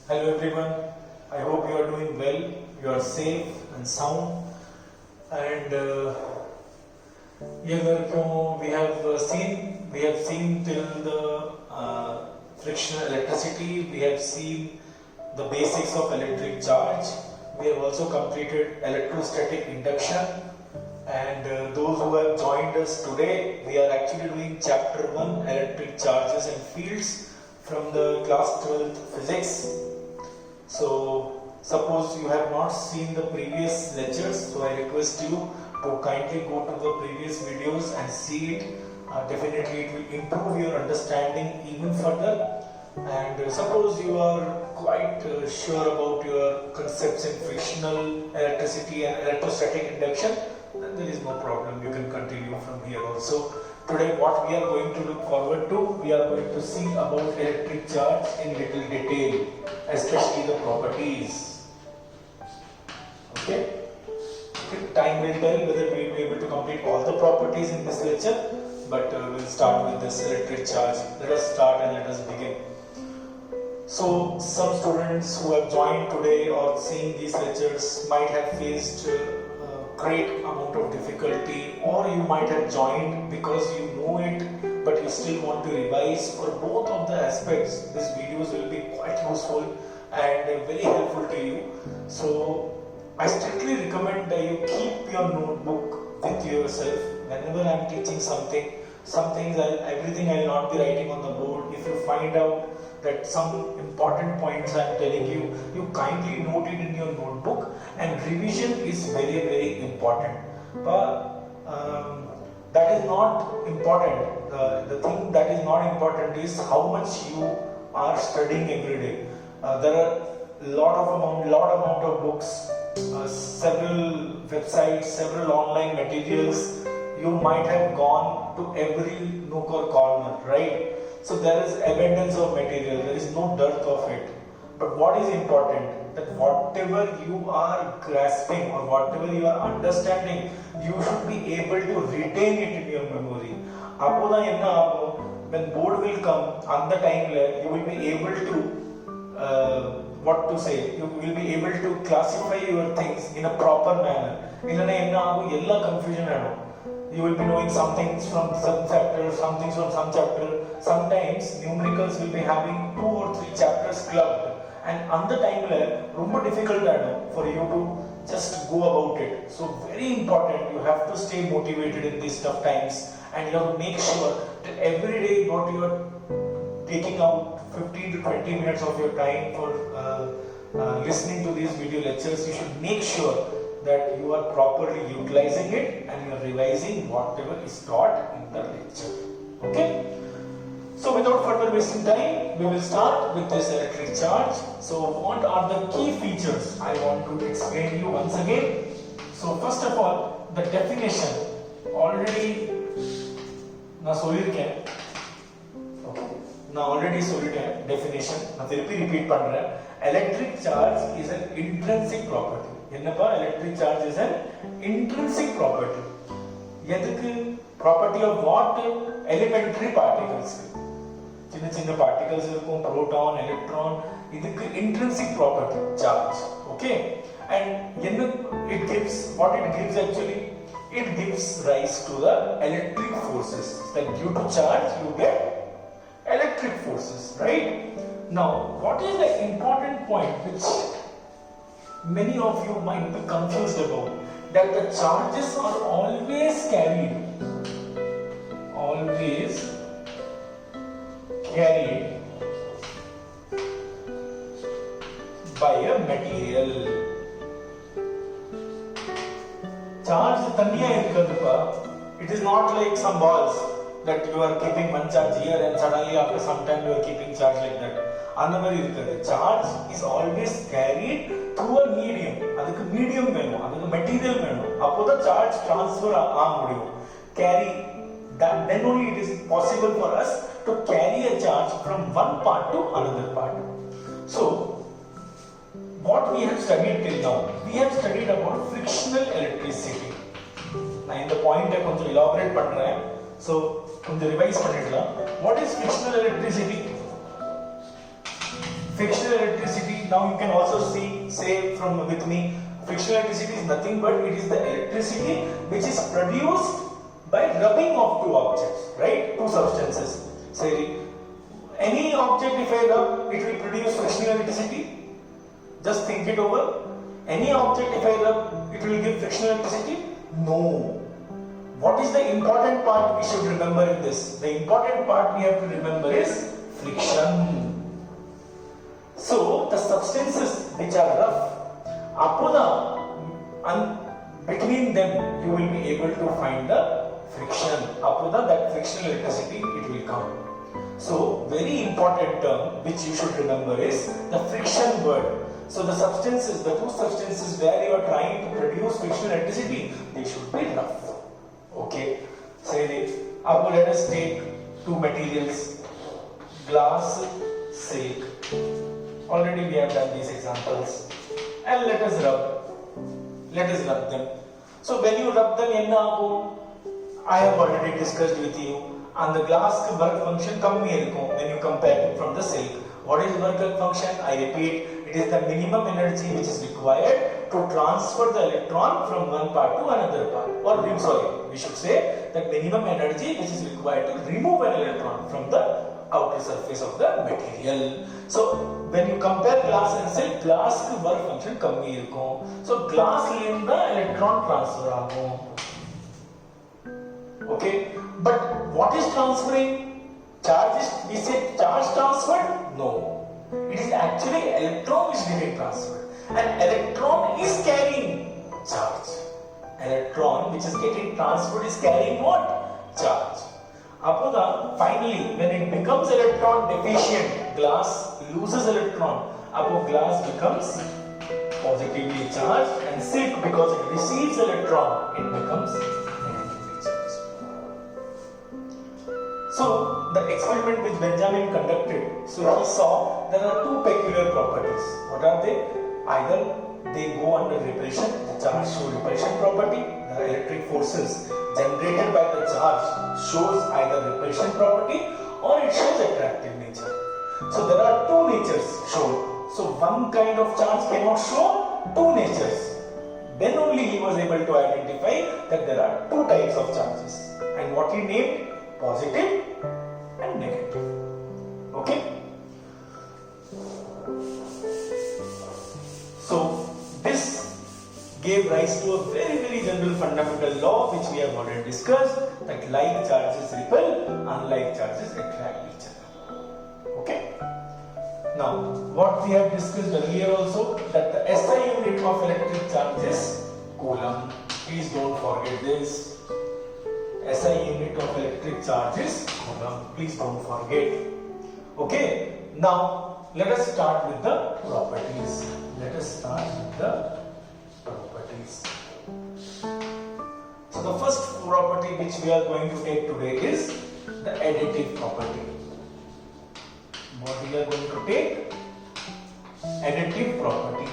Hello everyone, I hope you are doing well, you are safe and sound. And we have seen till the frictional electricity, we have seen the basics of electric charge, we have also completed electrostatic induction. And those who have joined us today, we are actually doing chapter 1 electric charges and fields from the class 12th physics. So suppose you have not seen the previous lectures, so I request you to kindly go to the previous videos and see it. Definitely it will improve your understanding even further. And suppose you are quite sure about your concepts in frictional electricity and electrostatic induction, then there is no problem, you can continue from here also. Today what we are going to look forward to, we are going to see about electric charge in little detail, especially the properties. Okay? Time will tell whether we will be able to complete all the properties in this lecture, but we'll start with this electric charge. Let us start and let us begin. So some students who have joined today or seen these lectures might have faced great amount of difficulty, or you might have joined because you know it but you still want to revise. For both of the aspects, these videos will be quite useful and very helpful to you. So I strictly recommend that you keep your notebook with yourself. Whenever I am teaching something, everything I will not be writing on the board. If you find out that some important points I am telling you, you kindly note it in your notebook, and revision is very, very important. But that is not important. The thing that is not important is how much you are studying every day. There are lot amount of books, several websites, several online materials. You might have gone to every nook or corner, right? So there is abundance of material, there is no dearth of it. But what is important, that whatever you are grasping or whatever you are understanding, you should be able to retain it in your memory. When board will come, on the time you will be able to you will be able to classify your things in a proper manner. Confusion. You will be knowing some things from some chapter, some things from some chapter. Sometimes numericals will be having 2 or 3 chapters clubbed, and on the time ரொம்ப difficult for you to just go about it. So very important, you have to stay motivated in these tough times, and you have to make sure that every day what you are taking out 15 to 20 minutes of your time for listening to these video lectures, you should make sure that you are properly utilizing it and you are revising whatever is taught in the lecture. Okay? So without further wasting time, we will start with this electric charge. So what are the key features? I want to explain you once again. So first of all, the definition. Already definition. Repeat electric charge is an intrinsic property. Electric charge is an intrinsic property. Property of what? Elementary particles. Particles, proton, electron. This is intrinsic property, charge. Okay? And it gives, what it gives actually? It gives rise to the electric forces. Like due to charge, you get electric forces, right? Now, what is the important point which many of you might be confused about? That the charges are always carried by a material. Charge it is not like some balls that you are keeping one charge here and suddenly after some time you are keeping charge like that. Charge is always carried through a medium. Medium material. The charge transfer carry that, then only it is possible for us to carry a charge from one part to another part. So what we have studied till now, we have studied about frictional electricity. Now in the point I want to elaborate so revise what is frictional electricity? Frictional electricity electricity, now you can also say from with me, frictional electricity is nothing but it is the electricity which is produced by rubbing of two objects, right? Two substances. Say any object if I rub, it will produce frictional electricity. Just think it over. Any object if I rub, it will give frictional electricity? No. What is the important part we should remember in this? The important part we have to remember is friction. So the substances which are rough, Apuna, between them you will be able to find the friction. Apuna, that frictional electricity it will come. So very important term which you should remember is the friction word. So the substances, the two substances where you are trying to produce frictional electricity, they should be rough. Okay. Say now let us take two materials, glass, silk. Already we have done these examples. And let us rub them. So when you rub them, I have already discussed with you. And the glass work function when you compare it from the silk. What is work function? I repeat, it is the minimum energy which is required to transfer the electron from one part to another part. Or sorry, we should say that minimum energy which is required to remove an electron from the outer surface of the material. So when you compare glass and silk, glass work function kammi irukum. So glass linda electron transfer agum. Okay, but what is transferring? Charge is, we say charge transferred? No. It is actually electron which is getting transferred. And electron is carrying charge. Electron which is getting transferred is carrying what? Charge. Apuna, finally, when it becomes electron deficient, glass loses electron. Apo glass becomes positively charged, and silk, because it receives electron, it becomes negatively charged. So the experiment which Benjamin conducted, so he saw there are two peculiar properties. What are they? Either they go under repulsion, the charge show repulsion property, the electric forces generated by the charge shows either repulsion property or it shows attractive nature. So there are two natures shown. So one kind of charge cannot show two natures. Then only he was able to identify that there are two types of charges. And what he named? Positive and negative. Okay? So this gave rise to a very, very general fundamental law which we have already discussed, that like charges repel, unlike charges attract each other. Okay? Now, what we have discussed earlier also, that the SI unit of electric charge is coulomb. Please don't forget this. SI unit of electric charge is coulomb. Please don't forget. Okay? Now, let us start with the properties. So the first property which we are going to take today is the additive property. What we are going to take? Additive property.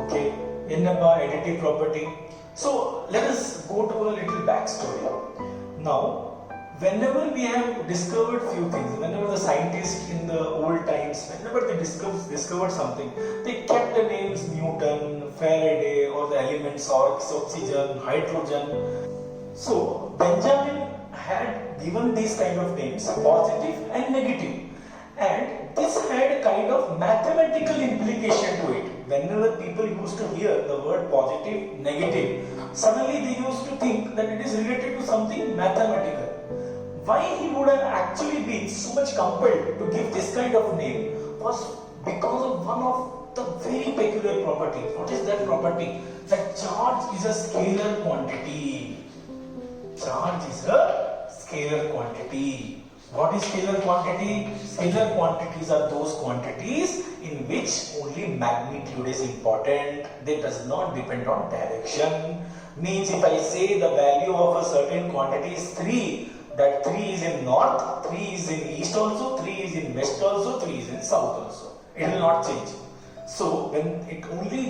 Okay, Yenaba additive property. So let us go to a little backstory. Now, whenever we have discovered few things, whenever the scientists in the old times, whenever they discovered something, they kept the names Newton, Faraday, or the elements oxygen, hydrogen. So Benjamin had given these kind of names, positive and negative, and this had a kind of mathematical implication to it. Whenever people used to hear the word positive, negative, suddenly they used to think that it is related to something mathematical. Why he would have actually been so much compelled to give this kind of name was because of one of the very peculiar properties. What is that property? That charge is a scalar quantity. Charge is a scalar quantity. What is scalar quantity? Scalar quantities are those quantities in which only magnitude is important. They does not depend on direction. Means if I say the value of a certain quantity is 3, that 3 is in north, 3 is in east also, 3 is in west also, 3 is in south also. It will not change. So when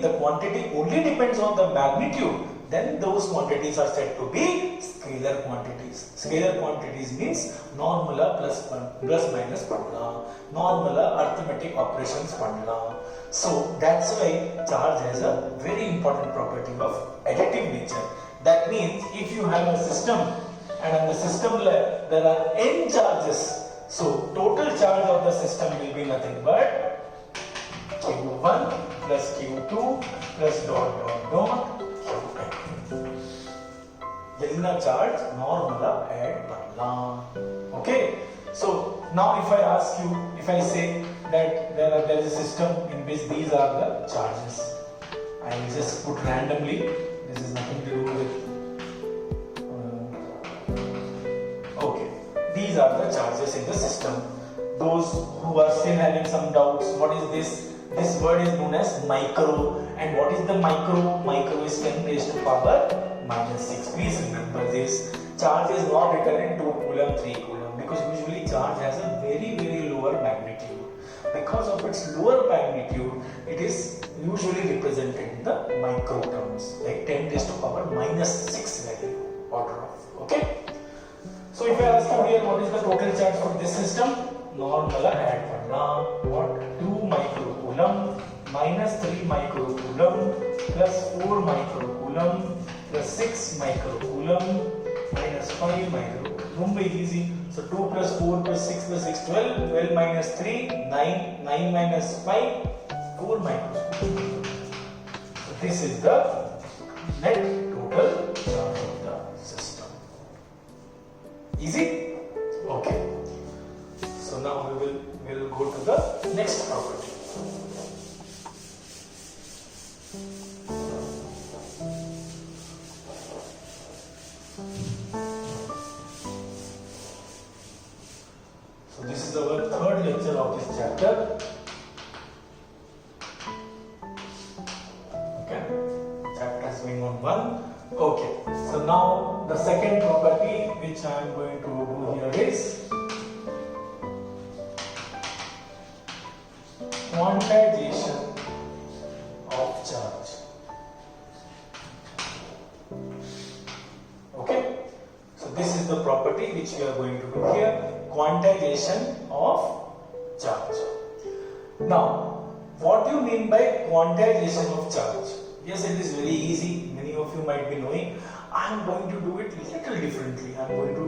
the quantity only depends on the magnitude, then those quantities are said to be scalar scalar quantities. Scalar quantities means normala plus minus pannalam, normala arithmetic operations pannalam. So that's why charge has a very important property of additive nature. That means if you have a system and on the system there are n charges, so total charge of the system will be nothing but Q1 plus Q2 plus dot Qn. Yelna charge normala add pannalam. Okay, so now if I ask you, if I say that there is a system in which these are the charges, I will just put randomly, this is nothing to do with okay, these are the charges in the system. Those who are still having some doubts, what is this? This word is known as micro. And what is the micro? Micro is 10 raised to power minus 6. Please remember this. Charge is not written in 2 coulomb, 3 coulomb, because usually charge has a very lower magnitude. Because of its lower magnitude, it is usually represented in the micro terms, like 10 raised to power minus 6 value order of. Okay. So if I ask you here, what is the total charge for this system? Normala add pannalam. What? 2 microcoulomb minus 3 microcoulomb plus 4 microcoulomb plus 6 microcoulomb minus 5 microcoulomb. Very easy. So 2 plus 4 plus 6 plus 6, 12. 12 minus 3, 9. 9 minus 5, 4 microcoulomb. So this is the net total charge of the system. Easy? Okay. So now we will go to the next property. So this is our third lecture of this chapter. Okay, chapter is going on 1. Okay, so now the second property which I am going to do here is quantization of charge. Okay, so this is the property which we are going to do here, quantization of charge. Now, what do you mean by quantization of charge? Yes, it is very easy. Many of you might be knowing. I am going to do it little differently. I am going to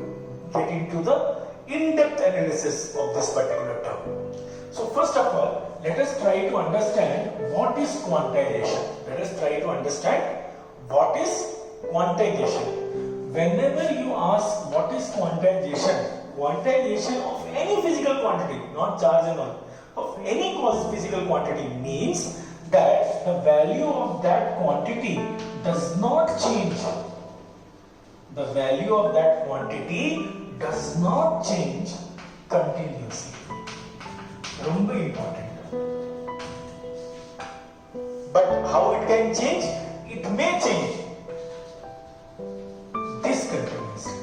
get into the in-depth analysis of this particular term. So first of all, let us try to understand what is quantization. Let us try to understand what is quantization. Whenever you ask what is quantization, quantization of any physical quantity, not charge and all, of any physical quantity means that the value of that quantity does not change. The value of that quantity does not change continuously. Very important. But how it can change? It may change discontinuously.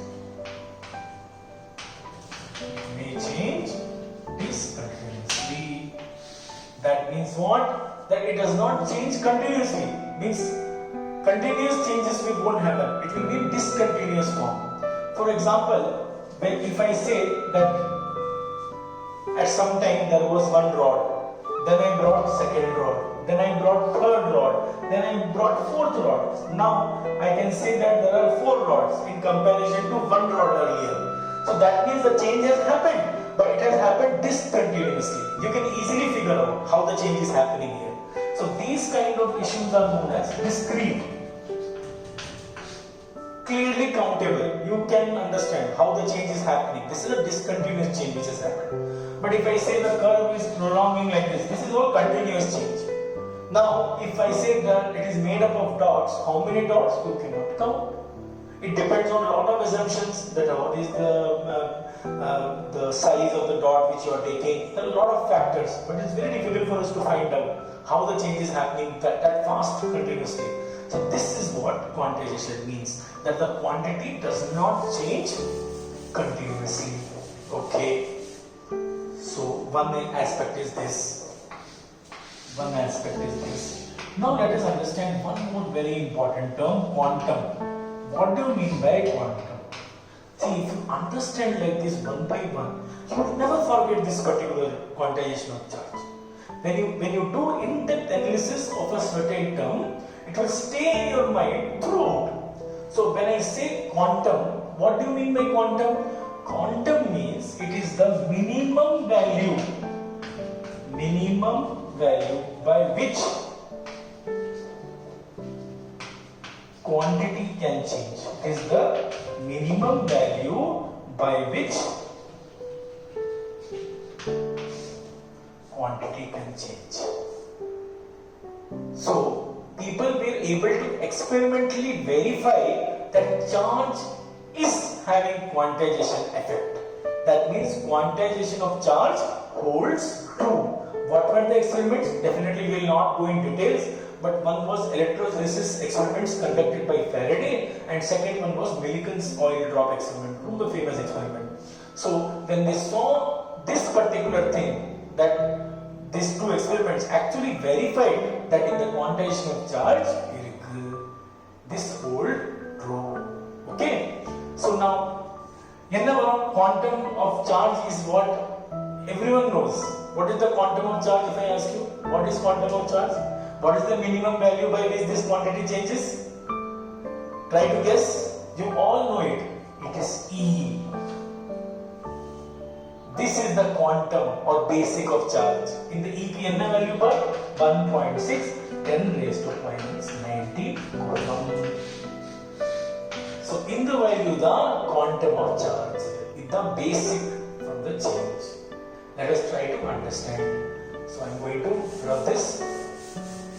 It may change discontinuously. That means what? That it does not change continuously. Means continuous changes won't happen. It will be in discontinuous form. For example, if I say that at some time there was one rod, then I brought second rod, then I brought third rod, then I brought fourth rod. Now I can say that there are 4 rods in comparison to 1 rod earlier. So that means the change has happened, but it has happened discontinuously. You can easily figure out how the change is happening here. So these kind of issues are known as discrete. Clearly countable. You can understand how the change is happening. This is a discontinuous change which has happened. But if I say the curve is prolonging like this is all continuous change. Now, if I say that it is made up of dots, how many dots? You cannot count. It depends on a lot of assumptions, that what is the size of the dot which you are taking. There are a lot of factors, but it's very difficult for us to find out how the change is happening that fast continuously. So this is what quantization means, that the quantity does not change continuously. Okay. So one aspect is this. Now let us understand one more very important term, quantum. What do you mean by quantum? See, if you understand like this one by one, you will never forget this particular quantization of charge. When you do in-depth analysis of a certain term, it will stay in your mind throughout. So when I say quantum, what do you mean by quantum? Quantum means it is the minimum value by which quantity can change. It is the minimum value by which quantity can change. So people were able to experimentally verify that charge is having quantization effect. That means quantization of charge holds true. What were the experiments? Definitely we will not go in details, but one was electrolysis experiments conducted by Faraday, and second one was Millikan's oil drop experiment, the famous experiment. So when they saw this particular thing, that these two experiments actually verified that in the quantization of charge, this hold true. Okay? So now, quantum of charge is what everyone knows. What is the quantum of charge if I ask you? What is quantum of charge? What is the minimum value by which this quantity changes? Try to guess. You all know it. It is E. This is the quantum or basic of charge. In the EP value by 1.6 10 raised to minus 90 coulomb. So in the value the quantum of charge is the basic from the change. Let us try to understand. So I am going to rub this.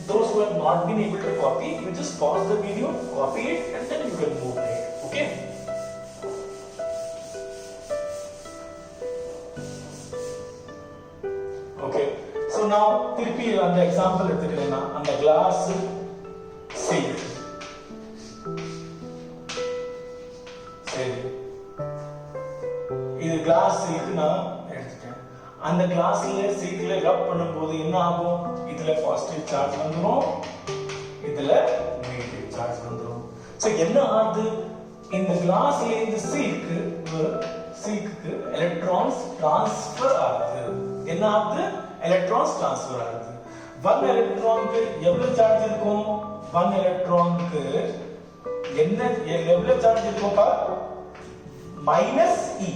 Those who have not been able to copy, you just pause the video, copy it, and then you can move it. Okay? Okay. So now, repeat on the example on the glass seal. This glass seal அந்த கிளாஸ்ல சீட்ல ரப் பண்ணும்போது என்ன ஆகும்? இதுல positive charge வந்துரும், இதுல negative charge வந்துரும். சோ என்ன ஆகுது? இந்த கிளாஸ்ல இருந்து சீக்கு எலக்ட்ரான்ஸ் ட்ரான்ஸ்ஃபர் ஆகுது. என்ன ஆகுது? எலக்ட்ரான்ஸ் ட்ரான்ஸ்ஃபர் ஆகுது. 1 எலக்ட்ரானுக்கு எவ்வளவு சார்ஜ் இருக்கும்? 1 எலக்ட்ரானுக்கு என்ன எவ்வளவு சார்ஜ் இருக்கும்ப்பா? -e.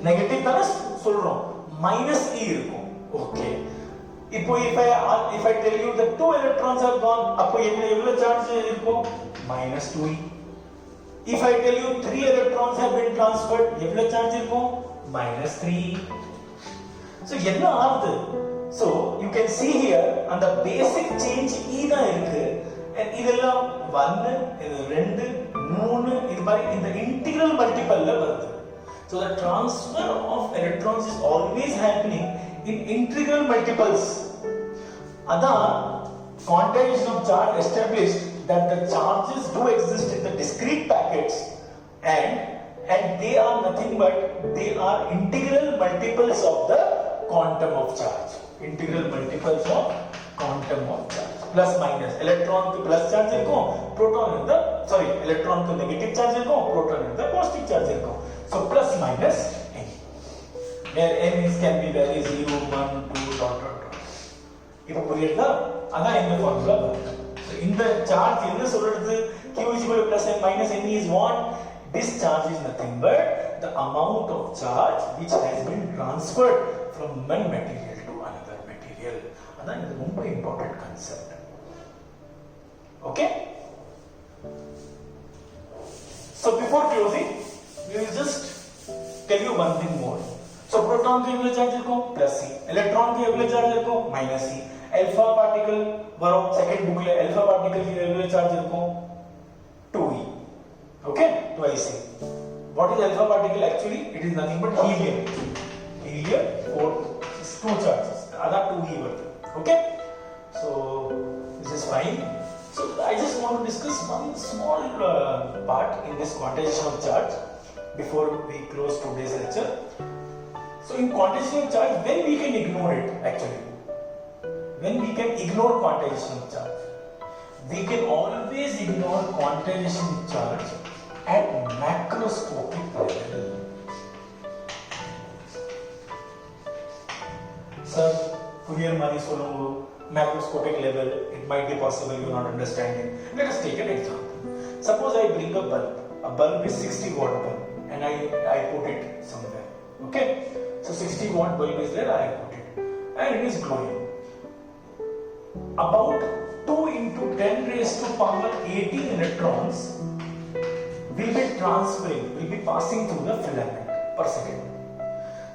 நெகட்டிவ் தான சொல்றோம். -e இருக்கும். ஓகே. இப்போ if I tell you that 2 electrons are gone, அப்போ எவ்வளவு சார்ஜ் இருக்கும்? -2e. If I tell you 3 electrons have been transferred, எவ்வளவு சார்ஜ் இருக்கும்? -3e. So என்ன ஆகுது? So you can see here and the basic change e தான் இருக்கு. and இதெல்லாம் 1 இது 2 3 இது மாதிரி இந்த integral multipleல வருது. So the transfer of electrons is always happening in integral multiples. Adha quantization of charge established that the charges do exist in the discrete packets and they are nothing but they are integral multiples of the quantum of charge. Integral multiples of quantum of charge. Plus minus. Electron ku plus charge irukum, proton irundha electron ku negative charge irukum, proton irundha positive charge irukum. So plus minus n. Where n can be values 0, 1, 2, dot. இப்போ புரியுதா? அதான் இந்த formula வருது. So இந்த charge என்ன சொல்றது? Q is equal to plus n minus n is what? This charge is nothing but the amount of charge which has been transferred from one material to another material. அதான் இது ரொம்ப important concept. Okay? So before closing, we will just tell you one thing more. So proton के एवले charge இருக்கும் plus e, electron के एवले charge இருக்கும் minus e, alpha particle वरों second book ले alpha particle के एवले charge இருக்கும் 2e. Okay, twice e. What is alpha particle actually? It is nothing but helium. Helium 2 charges. Ada 2e வருது. Okay? So this is fine. So I just want to discuss one small part in this quantization of charge before we close today's lecture. So in quantization of charge, when we can ignore it actually? When we can ignore quantization of charge? We can always ignore quantization of charge at macroscopic macroscopic level, it might be possible you're not understanding. Let us take an example. Suppose I bring a bulb. A bulb is 60 watt bulb and I put it somewhere. Okay? So 60 watt bulb is there, I put it. And it is glowing. About 2 into 10 raised to power 18 electrons will be transferring, will be passing through the filament per second.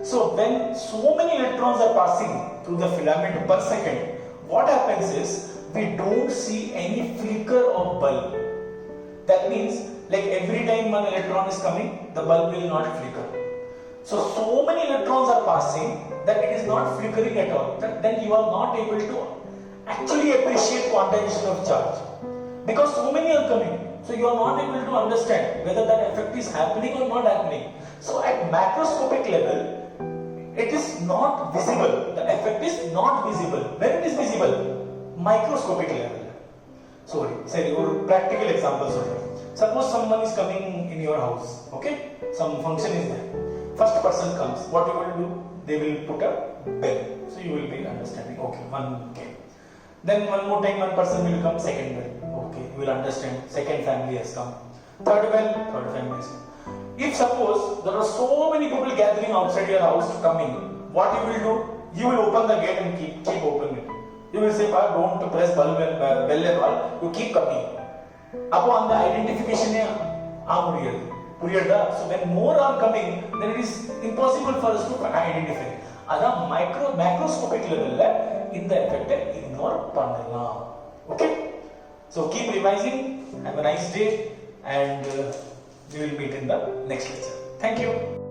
So when so many electrons are passing through the filament per second, what happens is we don't see any flicker of bulb. That means like every time one electron is coming, the bulb will not flicker. So many electrons are passing that it is not flickering at all. Then you are not able to actually appreciate quantization of charge. Because so many are coming. So you are not able to understand whether that effect is happening or not happening. So at macroscopic level, it is not visible. The effect is not visible. When it is visible? Microscopic level. Say your practical examples of it. Suppose someone is coming in your house. Okay? Some function is there. First person comes. What you will do? They will put a bell. So you will be understanding. Okay, one came. Then one more time one person will come, second bell. Okay, you will understand. Second family has come. Third bell, third family has come. If suppose there are so many people gathering outside your house to come in, what you will do? You will open the gate and keep open it. You will say, don't press bell and all. You keep coming. Appo and the identification so when more are coming, then it is impossible for us to identify. That's macroscopic level in the effect ignore pannalam. Okay? So keep revising. Have a nice day and we will meet in the next lecture. Thank you.